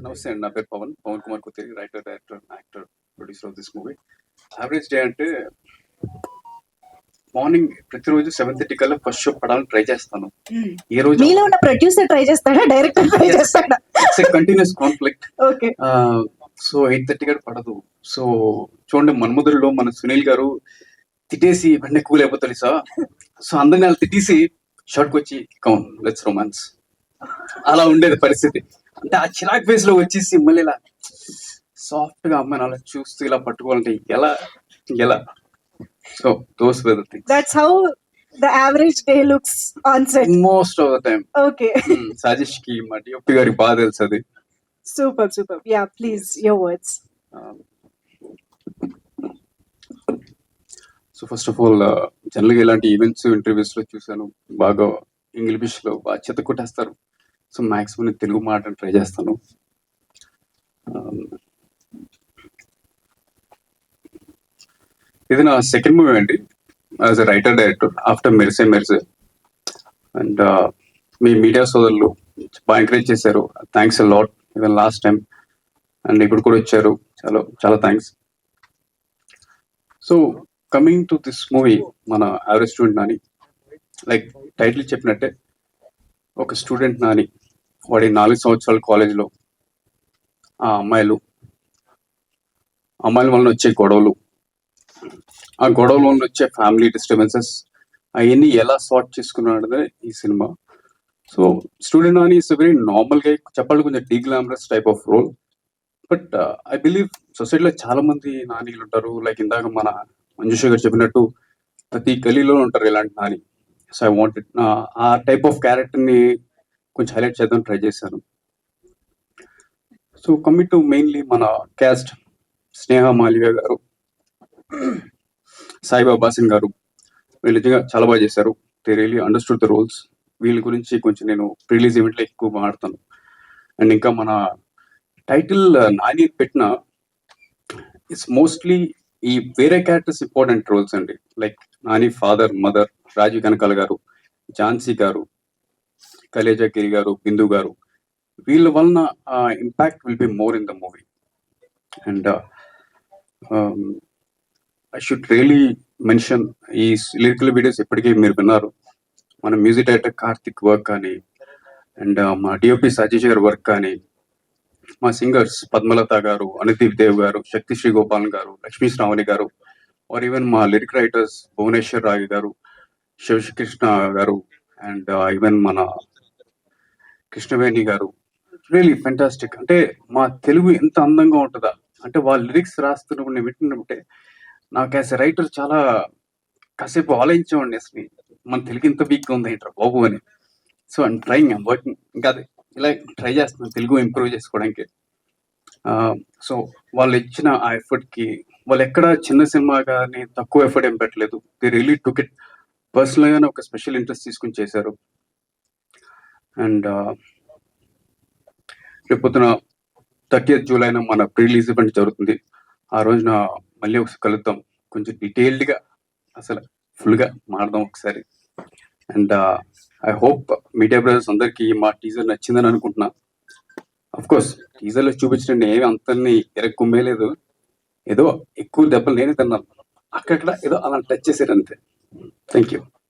నమస్తే అండి. నా పేరు Pavan Kumar Kotheri. Writer, director, actor, producer of this movie. Average day అంటే మార్నింగ్ ప్రతిరోజు 7:30 కల్లా ఫస్ట్ షో పడాలని ట్రై చేస్తాను. ఈ రోజు మీలో ఉన్న ప్రొడ్యూసర్ ట్రై చేస్తాడా, డైరెక్టర్ ట్రై చేస్తాడా? It's a continuous conflict. Okay. So 8:30 కూడా పడదు. సో చూడండి, మన్మధుడిలో మన సునీల్ గారు తిట్టేసి వెంటనే కూల్ అయిపోతాడు సార్. సో అందరిని అలా తిట్టేసి షార్ట్కి వచ్చి కౌన్ లెట్స్ రొమాన్స్, అలా ఉండేది పరిస్థితి. అంటే ఆ చిరాక్ ఫేస్ లో వచ్చేసి మళ్ళీ ఇలా సాఫ్ట్ గా అమ్మాయిని అలా చూస్తూ ఇలా పట్టుకోవాలంటే ఎలా ఎలా so those were the things. That's how the average day looks on set most of the time. Okay. సజెష్ కి మా డిఓపి గారికి బాగా తెలుసు అది. Super. Ya, please your words. So first of all జనరల్గా ఇలాంటి ఈవెంట్స్ ఇంటర్వ్యూస్ లో చూసాను, బాగా ఇంగ్లీష్ లో బాగా చెత్త కొట్టేస్తారు. సో మాక్సిమం నేను తెలుగు మాట ట్రై చేస్తాను. ఇది నా సెకండ్ మూవీ అండి as a writer director after Merise. And మీ మీడియా సోదరులు బాగా ఎంకరేజ్ చేశారు, thanks a lot. Even last time and ఇప్పుడు కూడా వచ్చారు, చాలా చాలా thanks. So coming to this movie, మన average student Nani, like title చెప్పినట్టే ఒక స్టూడెంట్ నాని, వాడి 4 సంవత్సరాల కాలేజ్లో ఆ అమ్మాయిల వలన వచ్చే గొడవలు, ఆ గొడవల వలన వచ్చే ఫ్యామిలీ డిస్టర్బెన్సెస్, అవన్నీ ఎలా సార్ట్ చేసుకున్నాడదే ఈ సినిమా. So student Nani is very normal గా చెప్పాలి, కొంచెం deglamorous type of role. But I believe సొసైటీలో చాలా మంది నానీలు ఉంటారు. లైక్ ఇందాక మన మంజుష గారు చెప్పినట్టు ప్రతి గలీలో ఉంటారు ఇలాంటి Nani. So I wanted a type of character ని కొంచెం హైలైట్ చేద్దాం ట్రై చేశాను. సో కమింగ్ టు మెయిన్లీ మన క్యాస్ట్, స్నేహ మాలియా గారు, సాయిబాబా సింగ్ గారు, వీళ్ళు నిజంగా చాలా బాగా చేశారు. They really understood the roles. వీళ్ళ గురించి కొంచెం నేను రిలీజ్ ఈవెంట్లో ఎక్కువ మాట్లాడతాను. అండ్ ఇంకా మన టైటిల్ నాని పెట్టిన ఇట్స్ మోస్ట్లీ ఈ వేరే క్యారెక్టర్స్ ఇంపార్టెంట్ రోల్స్ అండి. Like Nani father, mother, Rajeev Kanakala గారు, ఝాన్సీ గారు, కలేజా గిరి గారు, బిందు గారు, వీళ్ళ వలన impact will be more in the movie. And I should really mention, ఈ లిరికల్ వీడియోస్ ఇప్పటికీ మీరు విన్నారు. మన మ్యూజిక్ డైరెక్టర్ కార్తిక్ వర్క్ కానీ, అండ్ మా డిఓపి సజీష్ గారి వర్క్ కానీ, మా సింగర్స్ పద్మలత గారు, అనుదీప్ దేవ్ గారు, శక్తి శ్రీ గోపాల్ గారు, లక్ష్మీ శ్రావణి గారు, ఆర్ ఈవెన్ మా లిరిక్ రైటర్స్ భువనేశ్వర్ రాయ్ గారు, శివకృష్ణ గారు, అండ్ ఈవెన్ మన కృష్ణవేణి గారు, రియలీ ఫెంటాస్టిక్. అంటే మా తెలుగు ఎంత అందంగా ఉంటుందా అంటే వాళ్ళ లిరిక్స్ రాస్తున్నప్పుడు నేను వింటున్నప్పుడే నాకు యాజ్ ఎ రైటర్ చాలా కాసేపు ఆలోచించేవాడిని, అసలు మన తెలుగు ఇంత వీక్గా ఉంది ఏంట్రా బాబు అని. So I'm trying, I'm working, ఇంకా అదే ఇలా ట్రై చేస్తున్నాను తెలుగు ఇంప్రూవ్ చేసుకోవడానికి. సో వాళ్ళు ఇచ్చిన ఆ ఎఫర్ట్కి, వాళ్ళు ఎక్కడ చిన్న సినిమా కానీ తక్కువ ఎఫర్ట్ ఏం పెట్టలేదు. దే రియలీ టుక్ ఇట్ పర్సనల్గానే ఒక స్పెషల్ ఇంట్రెస్ట్ తీసుకుని చేశారు. అండ్ రేపొద్దున 30th జూలైన మన ప్రీ రిలీజ్ ఈవెంట్ జరుగుతుంది. ఆ రోజున మళ్ళీ ఒకసారి కలుద్దాం, కొంచెం డీటెయిల్డ్గా అసలు ఫుల్గా మాడదాం ఒకసారి. And I hope media brothers అందరికీ మా టీజర్ నచ్చిందని అనుకుంటున్నా. అఫ్ కోర్స్ టీజర్లో చూపించండి ఏమి అంతని ఎరక్కుమ్మేలేదు, ఏదో ఎక్కువ దెబ్బలు నేనే తిన్నాను, అక్కడక్కడ ఏదో అలా టచ్ చేశారు అంతే. Thank you.